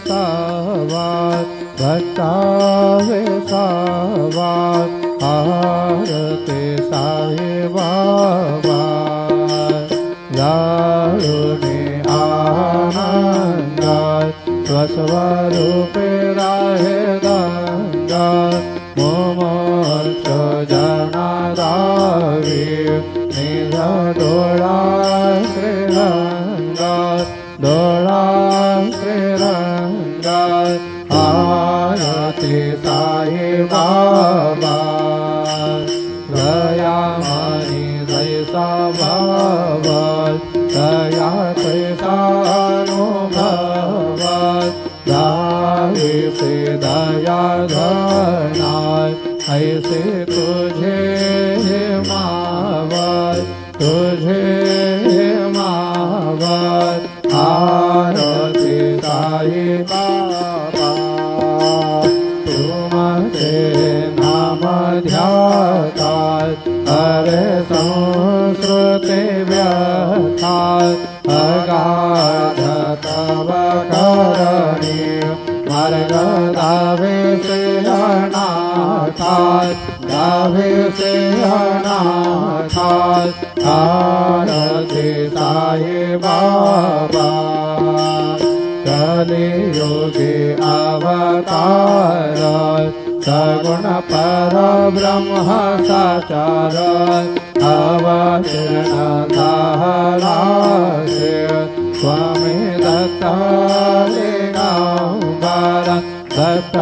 सावास भट्टा सावास आरती साईबाबा लाडूने आनंदात स्वस्वरूपे राहे गंगात मोमोक्ष जनादावी निज डोळा श्रीरंगात डोळा श्रीरंगात आरती साईबाबा दयामणी जैसा भावत दया तैसा अनुभवत दाविसे दया धनात ऐसे तुझे मावत तुझे मावत आरती साईबाबा तुमचे नाम ध्यातात हरे संस्कृती व्यथात अगाध तव करणी मार्ग दावेसे अनाथात दावेसे अनाथात आरती साईबाबा कलियुगे अवतार सगुण परब्रह्म साचार अवतीर्ण झालासे स्वामी दत्त दिगंबर दत्त